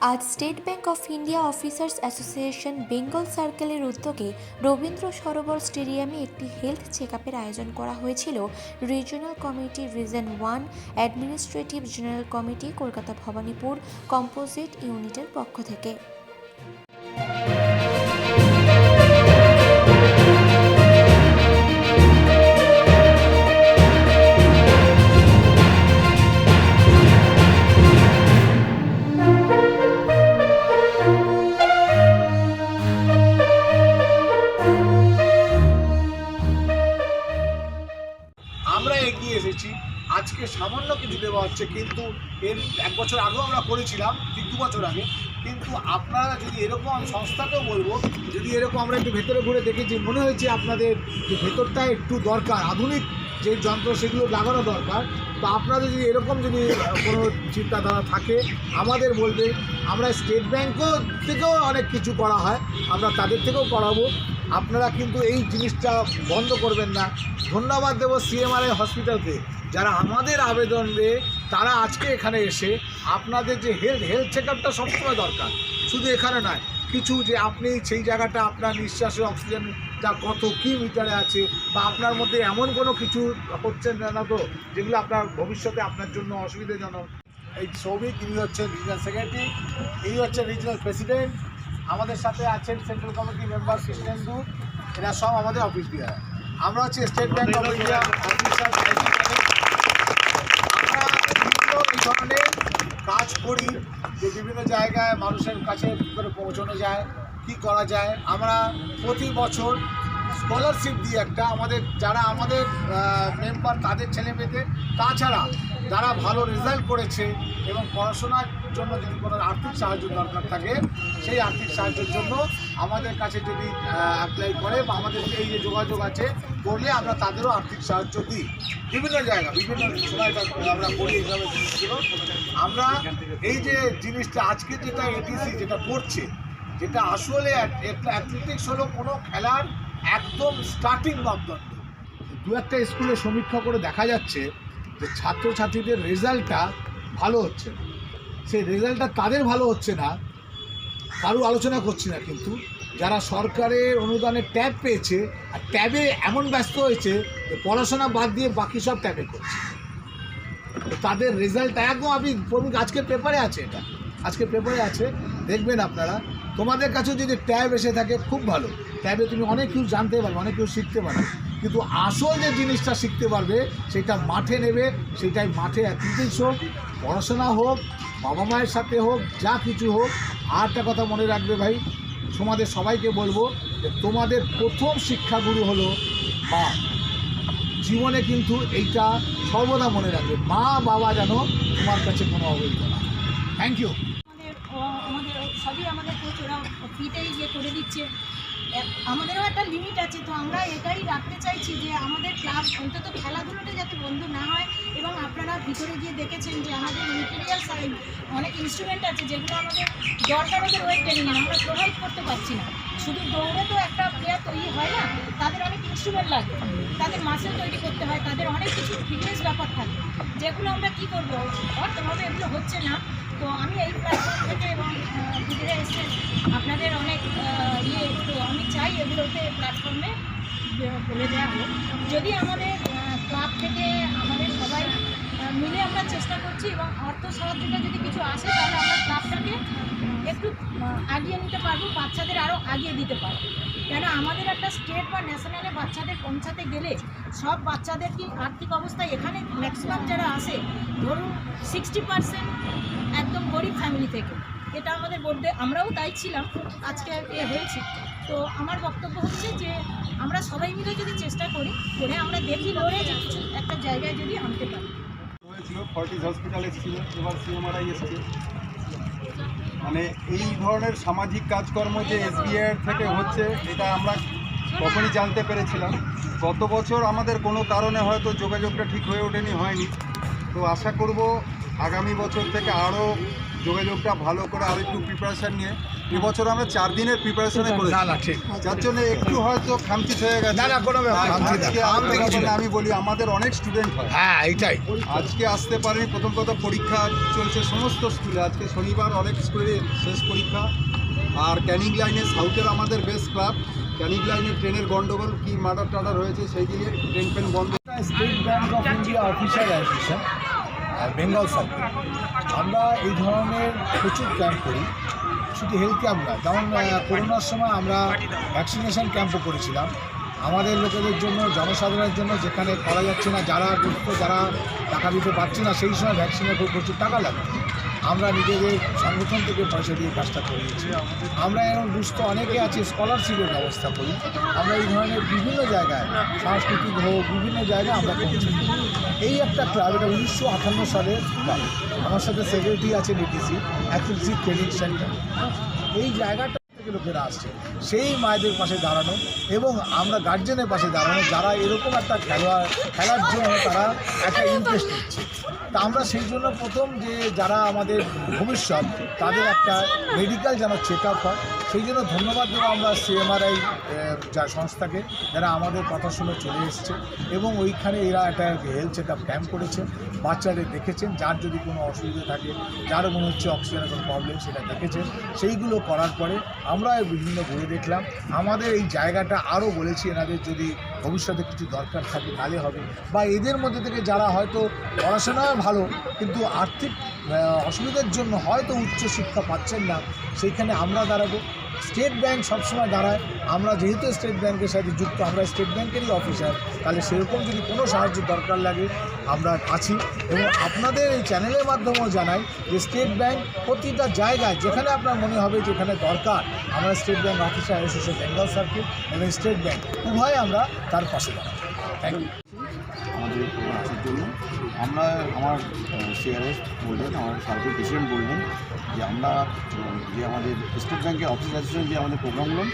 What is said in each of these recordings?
আজ state bank of India officers association Bengal সার্কেলের উদ্যোগে রবীন্দ্র সরোবর স্টেডিয়ামে একটি হেলথ চেকআপের আয়োজন করা হয়েছিল regional committee region 1 administrative general committee Kolkata Bhowanipore composite ইউনিটের পক্ষ থেকে। আমরা এগিয়ে এসেছি, আজকে সামান্য কিছু দেওয়া হচ্ছে, কিন্তু এর এক বছর আগেও আমরা করেছিলাম, 2 বছর আগে। কিন্তু আপনারা যদি এরকম, আমি সংস্থাকেও বলবো, যদি এরকম আমরা একটু ভেতরে ঘুরে দেখেছি, মনে হয়েছে আপনাদের যে ভেতরটা একটু দরকার, আধুনিক যে যন্ত্র সেগুলো লাগানো দরকার। তো আপনাদের যদি এরকম যদি কোনো চিন্তাধারা থাকে আমাদের বলবে, আমরা স্টেট ব্যাংকও থেকেও অনেক কিছু করা হয়, আমরা তাদের থেকেও করাবো। আপনারা কিন্তু এই জিনিসটা বন্ধ করবেন না। ধন্যবাদ দেবো সিএমআরআই হসপিটালকে, যারা আমাদের আবেদন দিয়ে তারা আজকে এখানে এসে আপনাদের যে হেলথ চেকআপটা সবসময় দরকার, শুধু এখানে নয়, কিছু যে আপনি সেই জায়গাটা আপনার নিঃশ্বাসে অক্সিজেনটা কত কী মিটারে আছে, বা আপনার মধ্যে এমন কোনো কিছু হচ্ছে না তো যেগুলো আপনার ভবিষ্যতে আপনার জন্য অসুবিধাজনক। এই সৌভিক, ইনি হচ্ছেন রিজিনাল সেক্রেটারি, এই হচ্ছে রিজিনাল প্রেসিডেন্ট, আমাদের সাথে আছেন সেন্ট্রাল কমিটি মেম্বার কৃষ্ণেন্দু, এরা সব আমাদের অফিস দিয়ে। আমরা হচ্ছে state bank of India officer. আমরা বিভিন্ন এই ধরনের কাজ করি, যে বিভিন্ন জায়গায় মানুষের কাছে কী করে পৌঁছানো যায়, কি করা যায়। আমরা প্রতি বছর স্কলারশিপ দিই একটা, আমাদের যারা আমাদের মেম্বার তাদের ছেলেমেয়েদের, তাছাড়া যারা ভালো রেজাল্ট করেছে এবং পড়াশোনার জন্য যদি কোনো আর্থিক সাহায্য দরকার থাকে, সেই আর্থিক সাহায্যের জন্য আমাদের কাছে যদি অ্যাপ্লাই করে বা আমাদের এই যে যোগাযোগ আছে করলে আমরা তাদেরও আর্থিক সাহায্য দিই। বিভিন্ন জায়গা বিভিন্ন সময়টা আমরা করি এইভাবে জিনিসগুলো। আমরা এই যে জিনিসটা আজকে যেটা এটিসি যেটা করছে, যেটা আসলে অ্যাথলেটিক্স হলো কোনো খেলার একদম স্টার্টিং মাপদণ্ড। দু একটা স্কুলে সমীক্ষা করে দেখা যাচ্ছে যে ছাত্রছাত্রীদের রেজাল্টটা ভালো হচ্ছে না। সেই রেজাল্টটা তাদের ভালো হচ্ছে না, কারো আলোচনা করছি না, কিন্তু যারা সরকারের অনুদানে ট্যাব পেয়েছে আর ট্যাবে এমন ব্যস্ত হয়েছে যে পড়াশোনা বাদ দিয়ে বাকি সব ট্যাবে করছে, তাদের রেজাল্টটা একদম আপনি আজকের পেপারে আছে, এটা আজকের পেপারে আছে, দেখবেন আপনারা। তোমাদের কাছে যদি ট্যাব এসে থাকে খুব ভালো, ট্যাবে তুমি অনেক কিছু জানতে পারবে, অনেক কিছু শিখতে পারবে, কিন্তু আসল যে জিনিসটা শিখতে পারবে সেটা মাঠে নেবে, সেটাই মাঠে অ্যাথলেটিক্স হোক, পড়াশোনা হোক, বাবা মায়ের সাথে হোক, যা কিছু হোক। আর একটা কথা মনে রাখবে ভাই, তোমাদের সবাইকে বলবো যে তোমাদের প্রথম শিক্ষাগুরু হলো মা। জীবনে কিন্তু এইটা সর্বদা মনে রাখবে, মা বাবা যেন তোমার কাছে কোনো অবহেলা না। Thank you. আমাদের সবই আমাদের কোচ ওরা ফ্রিতেই যে করে দিচ্ছে, আমাদেরও একটা লিমিট আছে। তো আমরা এটাই রাখতে চাইছি যে আমাদের ক্লাব অন্তত খেলাধুলোটা যাতে বন্ধ না হয়। এবং আপনারা ভিতরে গিয়ে দেখেছেন যে আমাদের মেটেরিয়াল সাইড অনেক ইনস্ট্রুমেন্ট আছে যেগুলো আমাদের দরকার, ওদের ওয়েট ট্রেনিং আমরা প্রোভাইড করতে পারছি না। শুধু দৌড়ে তো একটা প্লেয়ার তৈরি হয় না, তাদের অনেক ইনস্ট্রুমেন্ট লাগে, তাদের মাসেল তৈরি করতে হয়, তাদের অনেক কিছু ফিটনেস ব্যাপার থাকে, যেগুলো আমরা কী করবো, অর্থভাবে এগুলো হচ্ছে না। তো আমি এই প্ল্যাটফর্ম থেকে এবং দিদিরা এসে আপনাদের অনেক তো আমি চাই এগুলোতে প্ল্যাটফর্মে বলে দেওয়া হোক। যদি আমাদের ক্লাব থেকে আমাদের সবাই মিলে আমরা চেষ্টা করছি এবং অর্থ সাহায্যটা যদি কিছু আসে তাহলে আমরা ক্লাবটাকে একটু আগিয়ে নিতে পারবো, বাচ্চাদের আরও আগিয়ে দিতে পারবো। কেন আমাদের একটা স্টেট বা ন্যাশনালে বাচ্চাদের পৌঁছাতে গেলে সব বাচ্চাদের কি আর্থিক অবস্থা, এখানে ম্যাক্সিমাম যারা আসে ধরুন 60% একদম গরিব ফ্যামিলি থেকে, এটা আমাদের বলতে আমরাও তাই ছিলাম, আজকে হয়েছি। তো আমার বক্তব্য হচ্ছে যে আমরা সবাই মিলে যদি চেষ্টা করি, করে আমরা দেখি লড়ে যে কিছু একটা জায়গায় যদি আনতে পারি। হয়েছিল ফর্টিস হসপিটাল এসেছিল, এবার সিএমআরআই এসেছে। মানে এই ধরনের সামাজিক কাজকর্ম যে এসবিআই থেকে হচ্ছে, এটা আমরা কখনই জানতে পেরেছিলাম। গত বছর আমাদের কোনো কারণে হয়তো যোগাযোগটা ঠিক হয়ে ওঠেনি, হয়নি। তো আশা করব আগামী বছর থেকে আরও যোগাযোগটা ভালো করে আর একটু প্রিপারেশান নিয়ে এবছর আমরা 4 দিনের প্রিপারেশনে করেছি, না না ঠিক যার জন্য একটু হয়তো খামতি হয়ে গেছে। না না কোনো ব্যাপার না। আজকে আমি কিছু না। আমি বলি আমাদের অনেক স্টুডেন্ট হয়, হ্যাঁ এইটাই আজকে আসতে পারেনি। প্রথম কথা পরীক্ষা চলছে সমস্ত স্কুলে, আজকে শনিবার অনেক স্কুলে শেষ পরীক্ষা। আর ক্যানিং লাইনে সাউথের আমাদের বেস্ট ক্লাব, ক্যানিং লাইনে ট্রেনের গন্ডগোল কি মার্ডার টার্ডার হয়েছে সেই দিকে ট্রেন ফেন বন্ধ। State bank of India officer association Bengal circle, আমরা এই ধরনের প্রচুর ক্যাম্প করি। শুধু হেলথ ক্যাম্প না, যেমন করোনার সময় আমরা ভ্যাকসিনেশন ক্যাম্পও করেছিলাম আমাদের লোকেদের জন্য, জনসাধারণের জন্য, যেখানে করা যাচ্ছে না, যারা দুঃখ, যারা টাকা দিতে পারছে না, সেই সময় ভ্যাকসিনের প্রচুর টাকা লাগে। আমরা নিজেদের সংগঠন থেকে পয়সা দিয়ে কাজটা করিয়েছি। আমরা এরকম দুস্থ অনেকে আছে, স্কলারশিপের ব্যবস্থা করি। আমরা এই ধরনের বিভিন্ন জায়গায়, সাংস্কৃতিক হোক, বিভিন্ন জায়গায় আমরা পৌঁছি। এই একটা ক্লাব, এটা 1958 সালের ক্লাব। আমার সাথে সেক্রেটারি আছে ডিটিসি, অ্যাথলেটিক ট্রেনিং সেন্টার। এই জায়গাটা থেকে লোকেরা আসছে সেই মায়েদের পাশে দাঁড়ানো এবং আমরা গার্জেনের পাশে দাঁড়ানো, যারা এরকম একটা খেলার জন্য তারা একটা ইন্টারেস্ট নিচ্ছে। তা আমরা সেই জন্য প্রথম যে যারা আমাদের ভবিষ্যৎ তাদের একটা মেডিকেল যেন চেক আপ হয়, সেই জন্য ধন্যবাদ দেবো আমরা সিএমআরআই যা সংস্থাকে, যারা আমাদের কথা শুনে চলে এসছে এবং ওইখানে এরা একটা হেলথ চেক আপ ক্যাম্প করেছেন। বাচ্চাদের দেখেছেন, যার যদি কোনো অসুবিধা থাকে, যার মনে হচ্ছে অক্সিজেনের কোনো প্রবলেম, সেটা দেখেছেন। সেইগুলো করার পরে আমরা বিভিন্ন ঘুরে দেখলাম। আমাদের এই জায়গাটা আরও বলেছি, এনাদের যদি ভবিষ্যতে কিছু দরকার থাকে তাহলে হবে, বা এদের মধ্যে থেকে যারা হয়তো পড়াশোনায় ভালো কিন্তু আর্থিক অসুবিধার জন্য হয়তো উচ্চশিক্ষা পাচ্ছেন না, সেইখানে আমরা দাঁড়াবো। স্টেট ব্যাংক সবসময় দাঁড়ায়। আমরা যেহেতু স্টেট ব্যাংকের সাথে যুক্ত, আমরা স্টেট ব্যাংকেরই অফিসার, তাহলে সেরকম যদি কোনো সাহায্য দরকার লাগে আমরা আছি। এবং আপনাদের এই চ্যানেলের মাধ্যমেও জানাই যে স্টেট ব্যাংক প্রতিটা জায়গায় যেখানে আপনার মনে হবে যেখানে দরকার, আমরা State Bank officer association Bengal circle এবং স্টেট ব্যাংক উভয় আমরা তার পাশে দাঁড়াই। Thank you. আমাদের আসার জন্য আমার সিআরএস বললেন, আমার সার্কেল প্রেসিডেন্ট বললেন যে আমরা যে আমাদের স্টেট ব্যাংকের অফিস অ্যাসোসিয়েশন যে আমাদের প্রোগ্রামগুলো,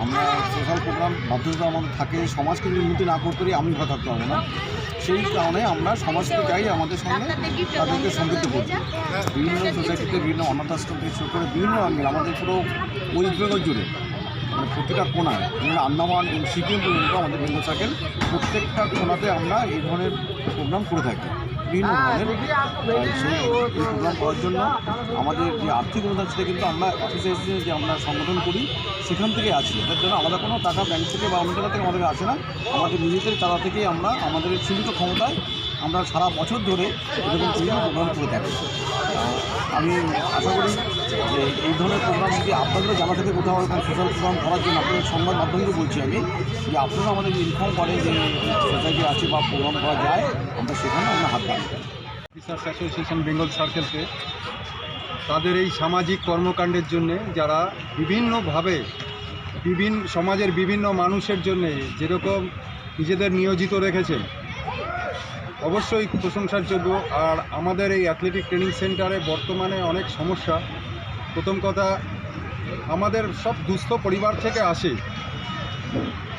আমরা সোশ্যাল প্রোগ্রাম বাধ্যতা আমাদের থাকে, সমাজকে যদি উন্নতি না করতে পারি আমি ভালো থাকতে পারবো না। সেই কারণে আমরা সমাজকে চাই আমাদের সঙ্গে তাদেরকে সম্পৃক্ত করতে। বিভিন্ন সোসাইটিতে বিভিন্ন অনাথ আশ্রম থেকে শুরু করে বিভিন্ন অঙ্গের আমাদের পুরো ওয়েস্ট বেঙ্গল জুড়ে, মানে প্রতিটা কোনায়, যেমন আন্দামান এবং সিকিম পর্যন্ত আমাদের বেঙ্গল সার্কেল প্রত্যেকটা কোনাতে আমরা এই ধরনের প্রোগ্রাম করে থাকি বিভিন্ন ধরনের। সেই প্রোগ্রাম করার জন্য আমাদের যে আর্থিক অনুদান সেটা কিন্তু আমরা অফিসে এসে যে আমরা সংগঠন করি সেখান থেকে আসি। এটার জন্য আলাদা কোনো টাকা ব্যাংক থেকে বা অন্য জায়গা থেকে আমাদের আসে না, আমাদের নিজেদের চাঁদা থেকেই আমরা আমাদের সীমিত ক্ষমতায় আমরা সারা বছর ধরে এরকম বিভিন্ন প্রোগ্রাম করে থাকি। আমি আশা করি যে এই ধরনের প্রোগ্রাম যদি আপনাদেরও জানা থেকে কোথাও এরকম সোশ্যাল প্রোগ্রাম করার জন্য আপনাদের সংবাদ মাধ্যমকে বলছি আমি যে আপনারা আমাদের ইনফর্ম করেন যে সোসাইটি আছে বা প্রোগ্রাম করা যায়, আমরা সেখানে আমরা হাত বাড়াতে পারি। অফিসার্স অ্যাসোসিয়েশন বেঙ্গল সার্কেলকে তাদের এই সামাজিক কর্মকাণ্ডের জন্যে, যারা বিভিন্নভাবে সমাজের বিভিন্ন মানুষের জন্যে যেরকম নিজেদের নিয়োজিত রেখেছেন, অবশ্যই প্রশংসার যোগ্য। আর আমাদের এই অ্যাথলেটিক ট্রেনিং সেন্টারে বর্তমানে অনেক সমস্যা। প্রথম কথা, আমাদের সব দুস্থ পরিবার থেকে আসে,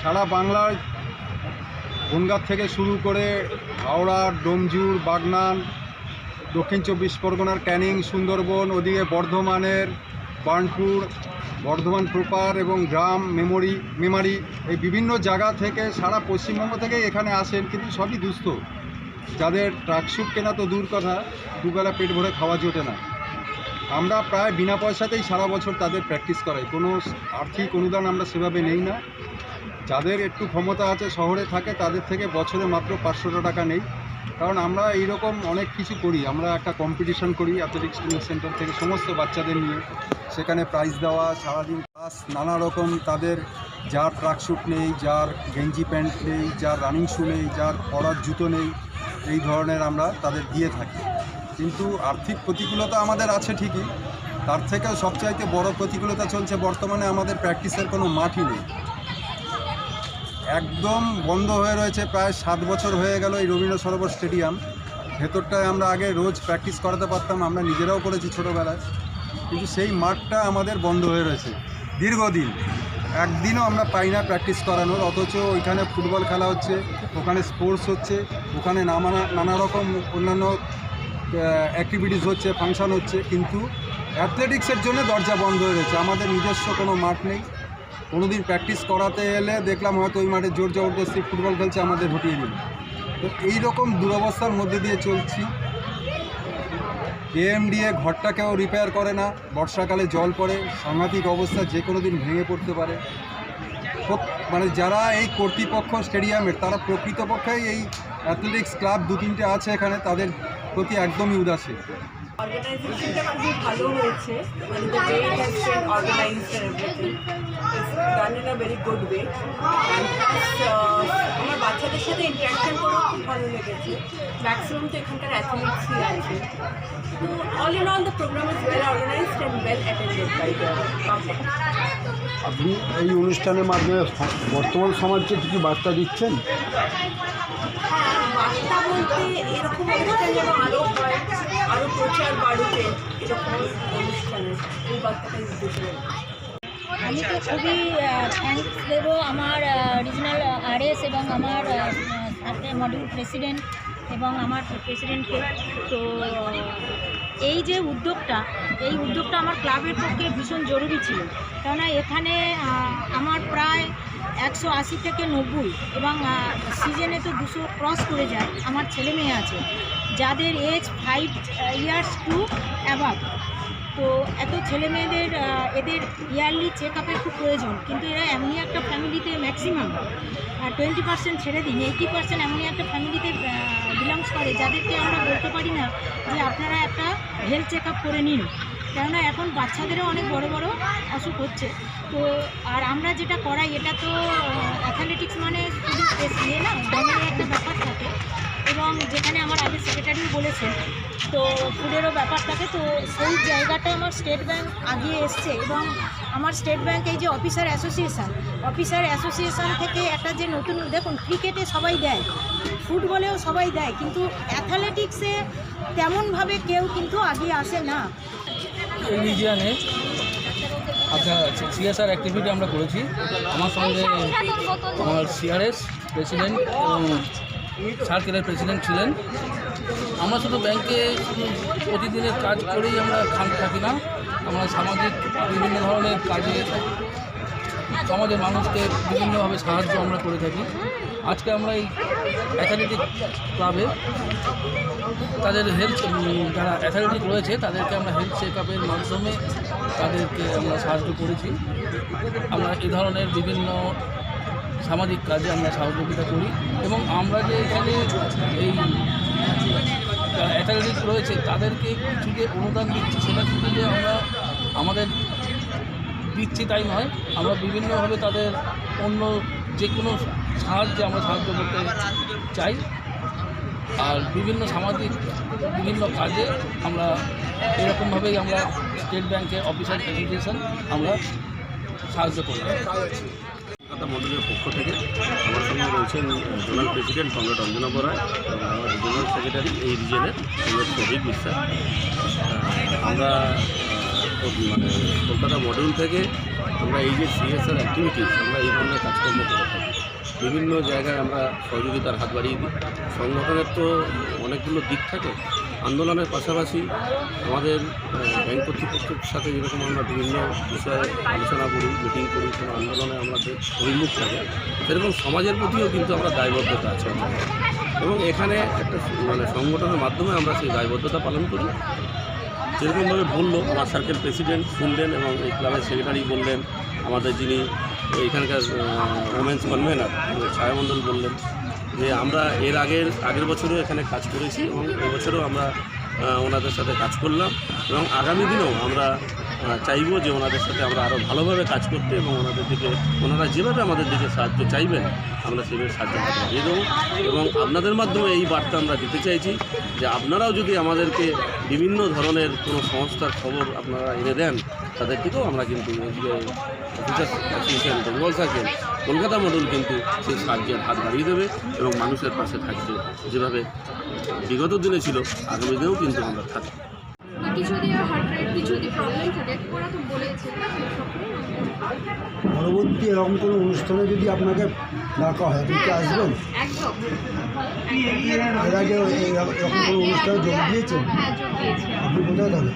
সারা বাংলার বনগাঁ থেকে শুরু করে হাওড়া, ডোমজুর, বাগনান, দক্ষিণ 24 পরগনার ক্যানিং, সুন্দরবন, ওদিকে বর্ধমানের বার্নপুর, বর্ধমান প্রপার এবং গ্রাম, মেমারি, এই বিভিন্ন জায়গা থেকে সারা পশ্চিমবঙ্গ থেকে এখানে আসেন, কিন্তু সবই দুস্থ, যাদের ট্রাকস্যুট কেনা তো দূর কথা, দুবেলা পেট ভরে খাওয়া জোটে না। আমরা প্রায় বিনা পয়সাতেই সারা বছর তাদের প্র্যাকটিস করাই, কোনো আর্থিক অনুদান আমরা সেভাবে নেই না। যাদের একটু ক্ষমতা আছে, শহরে থাকে, তাদের থেকে বছরে মাত্র 500 টাকা নেই। কারণ আমরা এইরকম অনেক কিছু করি, আমরা একটা কম্পিটিশন করি অ্যাথলেটিক্স ট্রেনিং সেন্টার থেকে সমস্ত বাচ্চাদের নিয়ে, সেখানে প্রাইজ দেওয়া, সারাদিন ক্লাস, নানা রকম, তাদের যার ট্রাকস্যুট নেই, যার গেঞ্জি প্যান্ট নেই, যার রানিং শ্যু নেই, যার পরার জুতো নেই, এই ধরনের আমরা তাদের দিয়ে থাকি। কিন্তু আর্থিক প্রতিকূলতা আমাদের আছে ঠিকই, তার থেকেও সবচাইতে বড় প্রতিকূলতা চলছে বর্তমানে আমাদের প্র্যাকটিসের কোনো মাঠই নেই, একদম বন্ধ হয়ে রয়েছে। প্রায় 7 বছর হয়ে গেল এই রবীন্দ্র সরোবর স্টেডিয়াম, ভেতরটায় আমরা আগে রোজ প্র্যাকটিস করাতে পারতাম, আমরা নিজেরাও করেছি ছোটোবেলায়, কিন্তু সেই মাঠটা আমাদের বন্ধ হয়ে রয়েছে দীর্ঘদিন, একদিনও আমরা পাই না প্র্যাকটিস করানোর। অথচ ওইখানে ফুটবল খেলা হচ্ছে, ওখানে স্পোর্টস হচ্ছে, ওখানে নানা রকম অন্যান্য অ্যাক্টিভিটিস হচ্ছে, ফাংশন হচ্ছে, কিন্তু অ্যাথলেটিক্সের জন্য দরজা বন্ধ হয়ে রয়েছে। আমাদের নিজস্ব কোনো মাঠ নেই। কোনোদিন প্র্যাকটিস করাতে এলে দেখলাম হয়তো ওই মাঠে জোর জবরদস্তি ফুটবল খেলছে, আমাদের হটিয়ে দিল। তো এইরকম দুরবস্থার মধ্যে দিয়ে চলছি। এএমডিএ ঘরটাকেও রিপেয়ার করে না, বর্ষাকালে জল পড়ে, সাংঘাতিক অবস্থা, যে কোনো দিন ভেঙে পড়তে পারে। মানে যারা এই কর্তৃপক্ষ স্টেডিয়ামের, তারা প্রকৃতপক্ষেই এই অ্যাথলেটিক্স ক্লাব 2-3টে আছে এখানে, তাদের প্রতি একদমই উদাসীন। অর্গানাইজেশনটা খুবই ভালো হয়েছে, মানে the way it has been organised and everything is done in a very good way. আমার বাচ্চাদের সাথে ইন্টারাকশন করেও খুব ভালো লেগেছে। ম্যাক্সিমাম তো এখানকার অ্যাথলিটসই আছে। তো all in all the programme is well organised and well attended by the public. আপনি এই অনুষ্ঠানের মাধ্যমে বর্তমান সমাজকে কিছু বার্তা দিচ্ছেন? বার্তা বলতে এরকম অনুষ্ঠান যেন আরও হয়, আরও প্রচার বাড়ুক এরকম অনুষ্ঠানে, এই বার্তাটাই উদ্দেশ্য। আমি তো খুবই থ্যাঙ্কস দেবো আমার রিজনাল আরএস এবং আমার মডিউল প্রেসিডেন্ট এবং আমার প্রেসিডেন্টকে। তো এই যে উদ্যোগটা আমার ক্লাবের পক্ষে ভীষণ জরুরি ছিল, কেননা এখানে আমার প্রায় 180 থেকে 90 এবং সিজনে তো 200 ক্রস করে যায় আমার ছেলে মেয়ে আছে, যাদের এজ 5 ইয়ার্স টু অ্যাবাভ। তো এত ছেলে মেয়েদের এদের ইয়ারলি চেক আপের খুব প্রয়োজন, কিন্তু এরা এমনই একটা ফ্যামিলিতে ম্যাক্সিমাম 20% ছেড়ে দিন 80% এমনই একটা ফ্যামিলিতে বিলংস করে, যাদেরকে আমরা বলতে পারি না যে আপনারা একটা হেলথ চেক আপ করে নিন, কেননা এখন বাচ্চাদেরও অনেক বড় বড় অসুখ হচ্ছে। তো আর আমরা যেটা করাই, এটা তো অ্যাথলেটিক্স মানে শুধু ইয়ে না, দলের একটা ব্যাপার থাকে, এবং যেখানে আমার আগে সেক্রেটারিও বলেছেন, তো ফুডেরও ব্যাপার থাকে। তো সেই জায়গাটা আমার স্টেট ব্যাংক আগিয়ে এসছে, এবং আমার স্টেট ব্যাংক এই যে অফিসার অ্যাসোসিয়েশন থেকে একটা যে নতুন, দেখুন ক্রিকেটে সবাই দেয়, ফুটবলেও সবাই দেয়, কিন্তু অ্যাথলেটিক্সে তেমনভাবে কেউ কিন্তু আগিয়ে আসে না। এই রিজিয়নে আপনার সিএসআর অ্যাক্টিভিটি আমরা করেছি। আমার সঙ্গে আমার সিআরএস প্রেসিডেন্ট এবং সার্কেলের প্রেসিডেন্ট ছিলেন। আমরা শুধু ব্যাংকে শুধু প্রতিদিনের কাজ করেই আমরা খালি থাকি না, আমরা সামাজিক বিভিন্ন ধরনের কাজে সমাজের মানুষকে বিভিন্নভাবে সাহায্য আমরা করে থাকি। আজকে আমরা এই অ্যাথলেটিক ক্লাবে তাদের হেলথ, যারা অ্যাথলেটিক রয়েছে তাদেরকে আমরা হেলথ চেক আপের মাধ্যমে তাদেরকে আমরা সাহায্য করেছি। আমরা এই ধরনের বিভিন্ন সামাজিক কাজে আমরা সহযোগিতা করি, এবং আমরা যে এখানে এই যারা অ্যাথলেটিক রয়েছে তাদেরকে কিছু যে অনুদান দিচ্ছি, সেটা শুধু যে আমরা আমাদের দিচ্ছি তাই নয়, আমরা বিভিন্নভাবে তাদের অন্য যে কোনো সাহায্যে আমরা সাহায্য করতে চাই। আর বিভিন্ন সামাজিক বিভিন্ন কাজে আমরা এরকমভাবেই আমরা স্টেট ব্যাংকের অফিসার অ্যাসোসিয়েশন আমরা সাহায্য করি। কলকাতা মডেলের পক্ষ থেকে আমার সঙ্গে রয়েছেন zonal president comrade Anjana Bora এবং আমার রিজিওনাল সেক্রেটারি এই রিজনের সৌভিক বিশ্বাস। আমরা মানে কলকাতা মডেল থেকে আমরা এই যে সিএসআর অ্যাক্টিভিটিস, আমরা এই ধরনের কাজকর্ম করে থাকি। বিভিন্ন জায়গায় আমরা সহযোগিতার হাত বাড়িয়ে দিই। সংগঠনের তো অনেকগুলো দিক থাকে, আন্দোলনের পাশাপাশি আমাদের ব্যাংক কর্তৃপক্ষের সাথে যেরকম আমরা বিভিন্ন বিষয়ে আলোচনা করি, মিটিং করি, কোনো আন্দোলনে আমাদের অভিমুখ থাকে, সেরকম সমাজের প্রতিও কিন্তু আমরা দায়বদ্ধতা আছে আমাদের। এবং এখানে একটা মানে সংগঠনের মাধ্যমে আমরা সেই দায়বদ্ধতা পালন করি। যেরকমভাবে বললো আমার সার্কেল প্রেসিডেন্ট শুনলেন এবং এই ক্লাবের সেক্রেটারি বললেন, আমাদের যিনি এখানকার ওমেন্স কনভেনার ছায়ামণ্ডল বললেন যে আমরা আগের বছরও এখানে কাজ করেছি এবং এবছরও আমরা ওনাদের সাথে কাজ করলাম, এবং আগামী দিনেও আমরা চাইবো যে ওনাদের সাথে আমরা আরও ভালোভাবে কাজ করতে, এবং ওনারা যেভাবে আমাদের দিকে সাহায্য চাইবেন আমরা সেভাবে সাহায্য দিয়ে দেবো। এবং আপনাদের মাধ্যমে এই বার্তা আমরা দিতে চাইছি যে আপনারাও যদি আমাদেরকে বিভিন্ন ধরনের কোনো সংস্থার খবর আপনারা এনে দেন, তাদের থেকেও আমরা কিন্তু officer association Bengal circle Kolkata model কিন্তু সেই সাহায্যের হাত বাড়িয়ে দেবে এবং মানুষের পাশে থাকবে, যেভাবে বিগত দিনে ছিল আগামী দিনেও কিন্তু আমরা থাকি। পরবর্তী এরকম কোনো অনুষ্ঠানে যদি আপনাকে ডাকা হয়, আপনি কি আসবেন? একদম এর আগে এরকম কোনো অনুষ্ঠানে যোগ দিয়েছেন? হ্যাঁ, যোগ দিয়েছি। আপনি কোথায় থাকেন?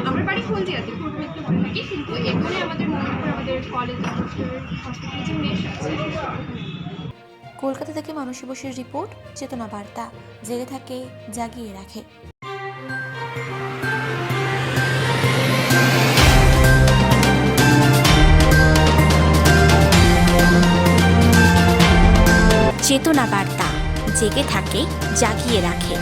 আমার বাড়ি হলদিয়াতে, পূর্ব মেদিনীপুর থাকি, কিন্তু এখানে আমাদের মধ্যপুর আমাদের কলেজ হসপিটাল যে মেশ আছে। কলকাতা থেকে মানসী বসুর রিপোর্ট, চেতনা বার্তা, জেগে থাকে জাগিয়ে রাখে। চেতনা বার্তা, জেগে থাকে জাগিয়ে রাখে।